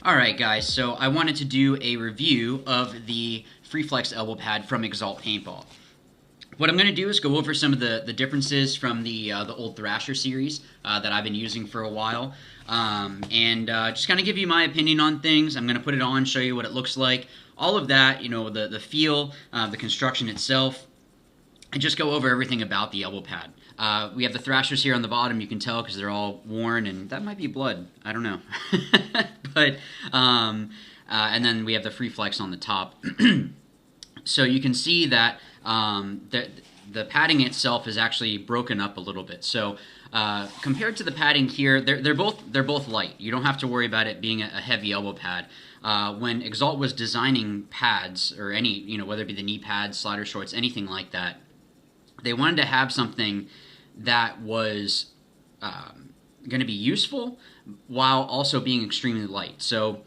Alright guys, so I wanted to do a review of the FreeFlex elbow pad from Exalt Paintball. What I'm going to do is go over some of the differences from the old Thrasher series that I've been using for a while, and just kind of give you my opinion on things. I'm going to put it on, show you what it looks like, all of that, you know, the feel, the construction itself, and just go over everything about the elbow pad. We have the Thrashers here on the bottom, you can tell because they're all worn, and that might be blood, I don't know. But, and then we have the FreeFlex on the top. So you can see that the padding itself is actually broken up a little bit. So compared to the padding here, they're both light. You don't have to worry about it being a heavy elbow pad. When Exalt was designing pads, or any, you know, whether it be the knee pads, slider shorts, anything like that, they wanted to have something that was going to be useful while also being extremely light. So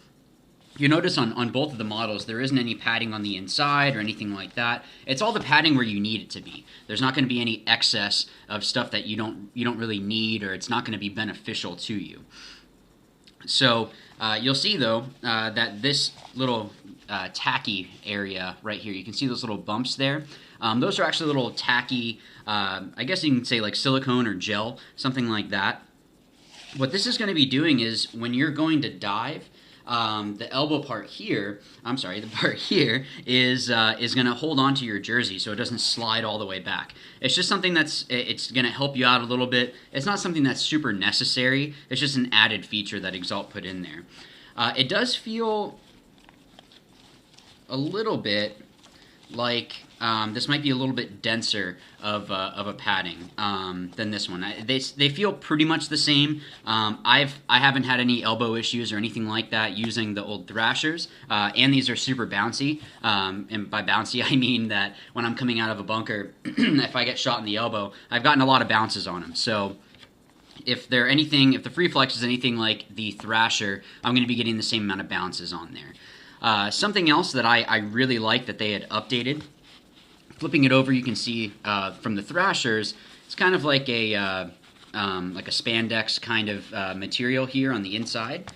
you notice on both of the models, there isn't any padding on the inside or anything like that. It's all the padding where you need it to be. There's not going to be any excess of stuff that you don't really need, or it's not going to be beneficial to you. So you'll see though that this little tacky area right here, you can see those little bumps there. Those are actually little tacky, I guess you can say like silicone or gel, something like that. What this is going to be doing is when you're going to dive, the elbow part here, the part here is going to hold onto your jersey so it doesn't slide all the way back. It's just something it's going to help you out a little bit. It's not something that's super necessary. It's just an added feature that Exalt put in there. It does feel a little bit like this might be a little bit denser of a padding than this one. They feel pretty much the same. I haven't had any elbow issues or anything like that using the old Thrashers, and these are super bouncy. And by bouncy, I mean that when I'm coming out of a bunker, if I get shot in the elbow, I've gotten a lot of bounces on them. So if the FreeFlex is anything like the Thrasher, I'm going to be getting the same amount of bounces on there. Something else that I really like that they had updated, flipping it over, you can see from the Thrashers, it's kind of like a spandex kind of material here on the inside.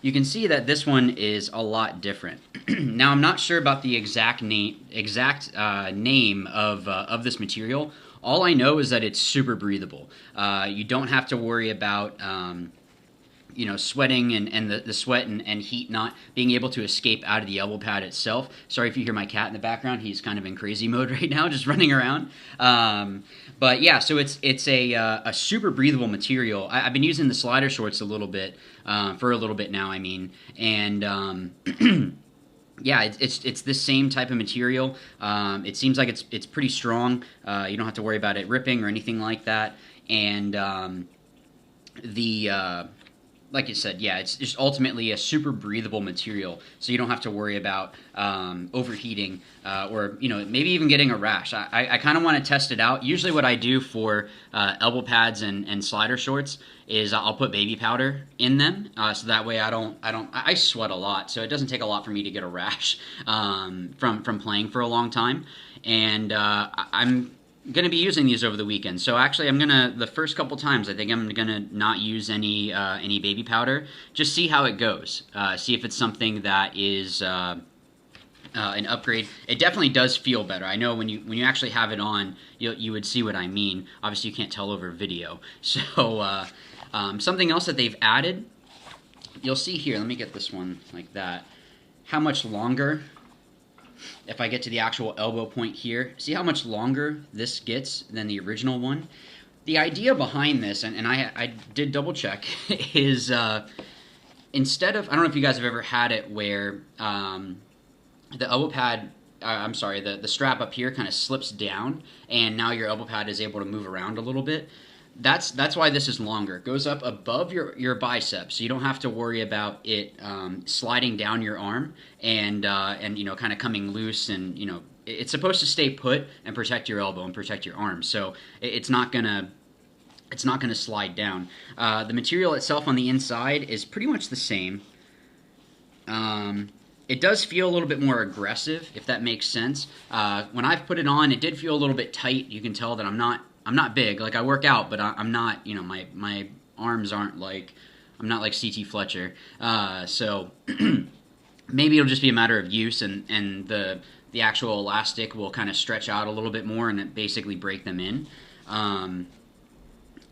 You can see that this one is a lot different. Now, I'm not sure about the exact name of this material. All I know is that it's super breathable. You don't have to worry about you know, sweating and the sweat and heat not being able to escape out of the elbow pad itself. Sorry if you hear my cat in the background. He's kind of in crazy mode right now, just running around. But yeah, so it's a super breathable material. I've been using the slider shorts a little bit, for a little bit now, I mean. And yeah, it's the same type of material. It seems like it's pretty strong. You don't have to worry about it ripping or anything like that. And like I said, yeah, it's just ultimately a super breathable material, so you don't have to worry about overheating or, you know, maybe even getting a rash. I kind of want to test it out. Usually what I do for elbow pads and slider shorts is I'll put baby powder in them, so that way I sweat a lot, so it doesn't take a lot for me to get a rash from playing for a long time. And I'm going to be using these over the weekend. So actually the first couple times, I think I'm going to not use any baby powder. Just see how it goes. See if it's something that is an upgrade. It definitely does feel better. I know when you actually have it on, you would see what I mean. Obviously you can't tell over video. So something else that they've added, you'll see here, let me get this one like that, how much longer, if I get to the actual elbow point here, see how much longer this gets than the original one? The idea behind this, and I did double check, is instead of, I don't know if you guys have ever had it where the elbow pad, the strap up here kind of slips down, and now your elbow pad is able to move around a little bit. That's why this is longer. It goes up above your biceps, so you don't have to worry about it sliding down your arm and you know, kind of coming loose. And you know, it's supposed to stay put and protect your elbow and protect your arm, so it's not gonna slide down. The material itself on the inside is pretty much the same. It does feel a little bit more aggressive, if that makes sense. When I've put it on, it did feel a little bit tight. You can tell that I'm not big. Like, I work out, but I'm not, you know, my arms aren't like, I'm not like CT Fletcher. So maybe it'll just be a matter of use, and the actual elastic will kind of stretch out a little bit more and basically break them in.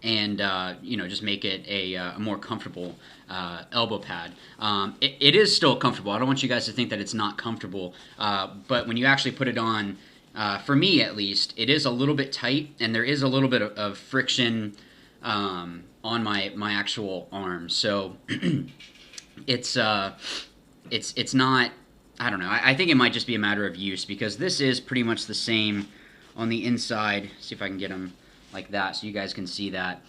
And just make it a more comfortable elbow pad. It is still comfortable. I don't want you guys to think that it's not comfortable, but when you actually put it on, for me at least, it is a little bit tight, and there is a little bit of friction on my actual arm. So it's not. I don't know. I think it might just be a matter of use, because this is pretty much the same on the inside. See if I can get them like that so you guys can see that.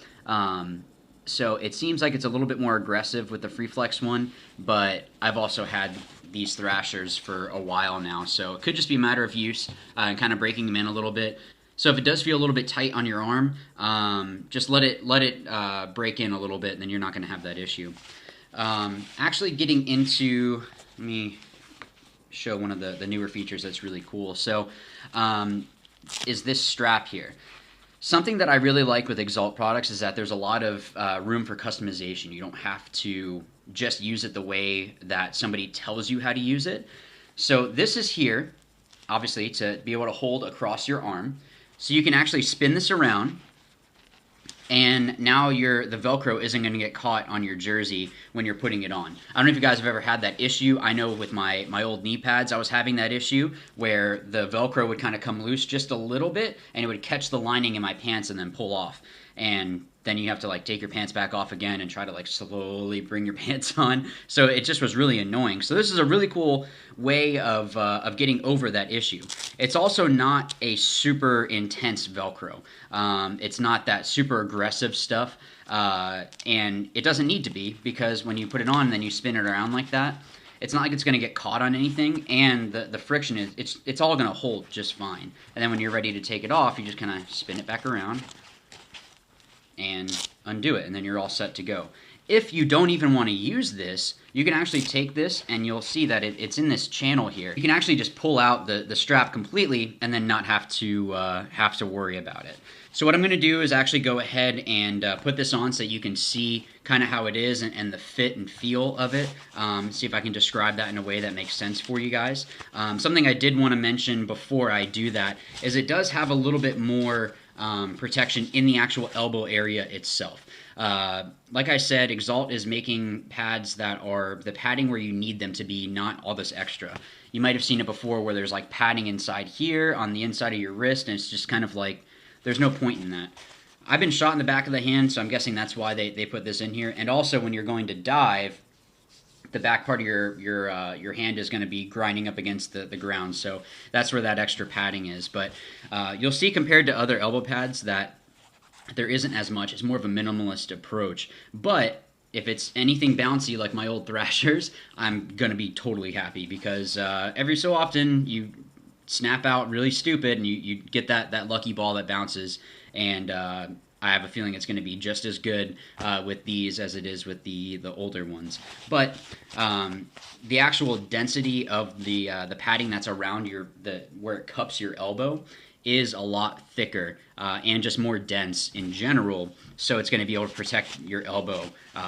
So it seems like it's a little bit more aggressive with the FreeFlex one, but I've also had these thrashers for a while now, so it could just be a matter of use and kind of breaking them in a little bit. So if it does feel a little bit tight on your arm, just let it break in a little bit, and then you're not going to have that issue. Actually getting into, let me show one of the newer features that's really cool. So is this strap here. Something that I really like with Exalt products is that there's a lot of room for customization. You don't have to just use it the way that somebody tells you how to use it. So this is here, obviously, to be able to hold across your arm. So you can actually spin this around, and now the Velcro isn't going to get caught on your jersey when you're putting it on. I don't know if you guys have ever had that issue. I know with my old knee pads, I was having that issue where the Velcro would kind of come loose just a little bit, and it would catch the lining in my pants and then pull off. And then you have to like take your pants back off again and try to like slowly bring your pants on. So it just was really annoying. So this is a really cool way of getting over that issue. It's also not a super intense Velcro. It's not that super aggressive stuff, and it doesn't need to be, because when you put it on and then you spin it around like that, it's not like it's going to get caught on anything, and the friction it's all going to hold just fine. And then when you're ready to take it off, you just kind of spin it back around and undo it, and then you're all set to go. If you don't even want to use this, you can actually take this, and you'll see that it's in this channel here. You can actually just pull out the strap completely and then not have to worry about it. So what I'm going to do is actually go ahead and put this on so that you can see kind of how it is and the fit and feel of it. See if I can describe that in a way that makes sense for you guys. Something I did want to mention before I do that is it does have a little bit more protection in the actual elbow area itself. Like I said, Exalt is making pads that are the padding where you need them to be, not all this extra. You might have seen it before where there's like padding inside here on the inside of your wrist, and it's just kind of like, there's no point in that. I've been shot in the back of the hand, so I'm guessing that's why they put this in here. And also when you're going to dive, the back part of your hand is going to be grinding up against the ground, so that's where that extra padding is. But you'll see compared to other elbow pads that there isn't as much. It's more of a minimalist approach. But if it's anything bouncy like my old thrashers, I'm going to be totally happy, because every so often you snap out really stupid and you get that lucky ball that bounces, and I have a feeling it's going to be just as good with these as it is with the older ones. But the actual density of the padding that's around where it cups your elbow is a lot thicker and just more dense in general, so it's going to be able to protect your elbow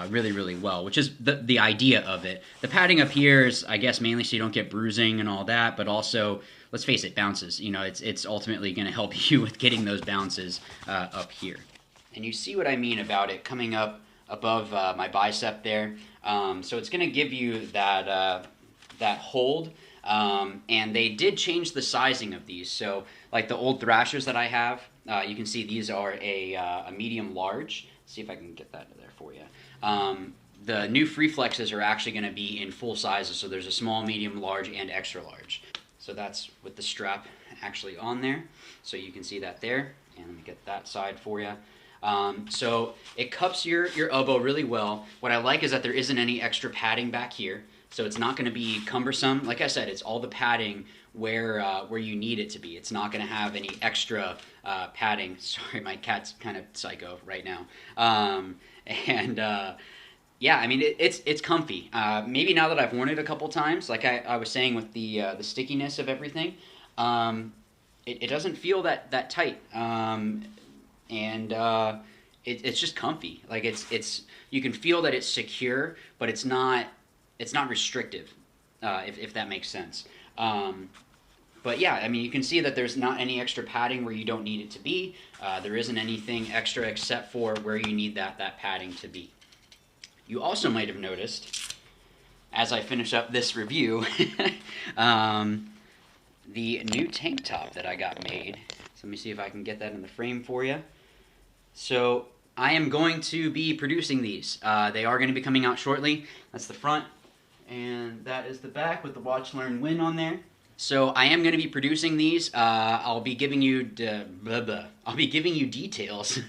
really, really well, which is the idea of it. The padding up here is, I guess, mainly so you don't get bruising and all that, but also, let's face it, bounces. You know, it's ultimately going to help you with getting those bounces up here. And you see what I mean about it coming up above my bicep there. So it's going to give you that hold. And they did change the sizing of these. So like the old thrashers that I have, you can see these are a medium large. Let's see if I can get that there for you. The new FreeFlexes are actually going to be in full sizes. So there's a small, medium, large, and extra large. So that's with the strap actually on there. So you can see that there. And let me get that side for you. So it cups your elbow really well. What I like is that there isn't any extra padding back here, so it's not going to be cumbersome. Like I said, it's all the padding where you need it to be. It's not going to have any extra padding. Sorry, my cat's kind of psycho right now. Yeah, I mean, it's comfy. Maybe now that I've worn it a couple times, like I was saying with the stickiness of everything, it doesn't feel that tight. And it's just comfy. Like it's you can feel that it's secure, but it's not restrictive, if that makes sense. But yeah, I mean, you can see that there's not any extra padding where you don't need it to be. There isn't anything extra except for where you need that padding to be. You also might have noticed, as I finish up this review, the new tank top that I got made. So let me see if I can get that in the frame for you. So I am going to be producing these. They are going to be coming out shortly. That's the front, and that is the back with the Watch, Learn, Win on there. So I am going to be producing these. I'll be giving you I'll be giving you details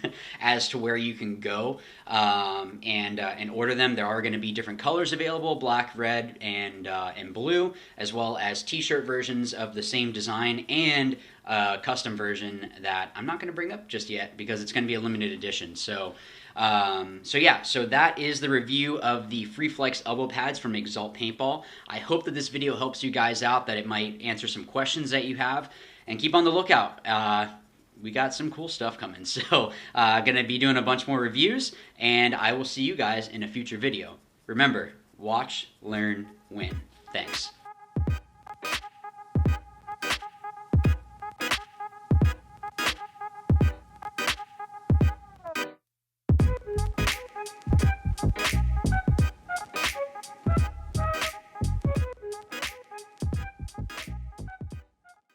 as to where you can go and order them. There are going to be different colors available: black, red, and blue, as well as T-shirt versions of the same design and a custom version that I'm not going to bring up just yet because it's going to be a limited edition. So that is the review of the FreeFlex elbow pads from Exalt Paintball. I hope that this video helps you guys out, that it might answer some questions that you have, and keep on the lookout. We got some cool stuff coming, so going to be doing a bunch more reviews, and I will see you guys in a future video. Remember, watch, learn, win. Thanks.